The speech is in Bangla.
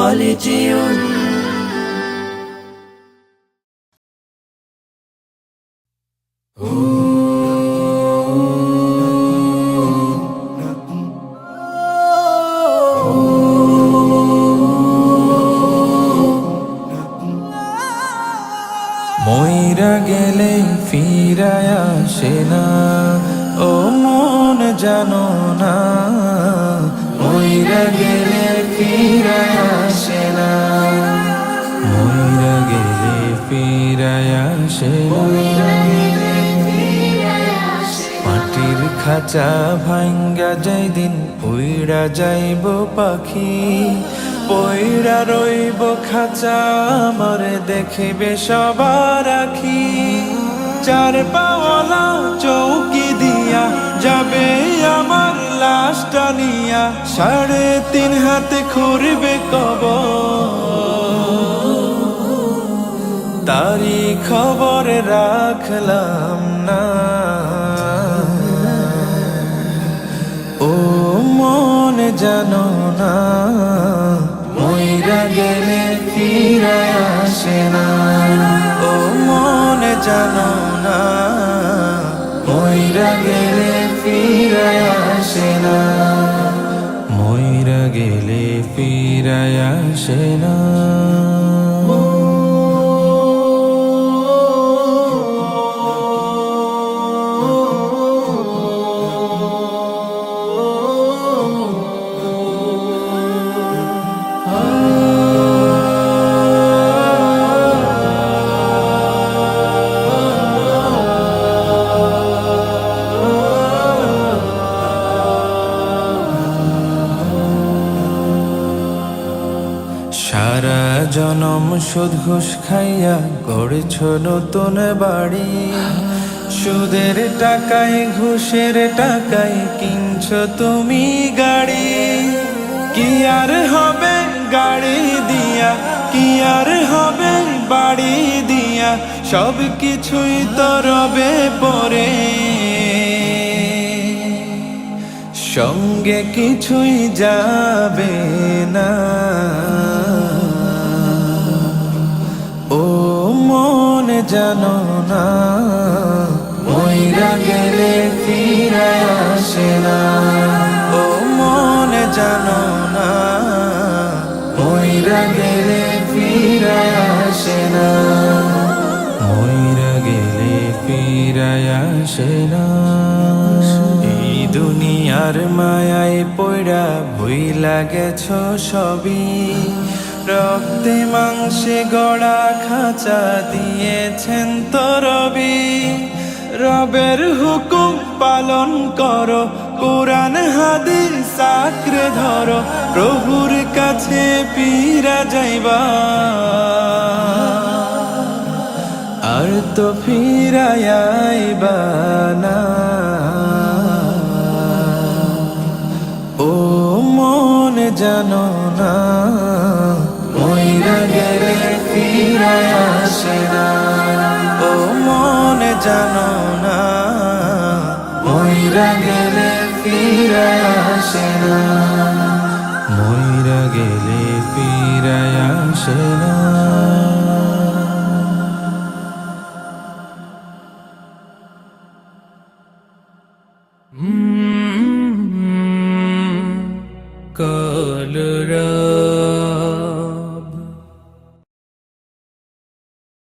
خالدون মইরা গেলে ফিরায় আসে না, ও মন জানো না, মইরা গেলে ফিরায় আসে না, মইরা গেলে ফিরায় আসে না। মাটির খাঁচা ভাঙ্গা যাই দিন উইড়া যাইব পাখি, পইড়া রইব খাঁচা আমার দেখিবে সবার আখি। চার পাওয়ালা চৌকি দিয়া যাবে আমার লাশটা নিয়া, 3.5 হাতে খুঁড়বে কবর, তারি খবর রাখলাম না। ও মন জানো না, মইরা গেলে ফিরায় আসে না, ও মন জানো না, মইরা গেলে ফিরায় আসে না, মইরা গেলে ফিরায় আসে না। সারা জনম সুদ ঘুষ খাইয়া গড়েছ নতুন বাড়ি, সুদের টাকায় ঘুষের টাকায় কিনছ তুমি গাড়ি। কি আর হবে গাড়ি দিয়া, কি আর হবে বাড়ি দিয়া, সব কিছুই তো রবে পরে, সঙ্গে কিছুই যাবে না। ও মন জানো না, মইরা গেলে ফিরায় আসে না, ও মন জানো না, মইরা গেলে ফিরায় আসে না, মইরা গেলে ফিরায় আসে না। এই দুনিয়ার মায়ায় পইড়া ভুইলা গেছ সবই, রক্তে মাংসে গড়া খাঁচা দিয়েছেন তো রবি। রবের হুকুম পালন করো, কোরআন হাদিস আঁকড়ে ধরো, প্রভুর কাছে ফিরা যাইবা, আর তো ফিরায় আইবা না। ও মন জানো না, মইরা গেলে ফিরায় আসে না, ও মন জানো না, মইরা গেলে ফিরায় আসে না, মইরা গেলে ফিরায় আসে না। কলরা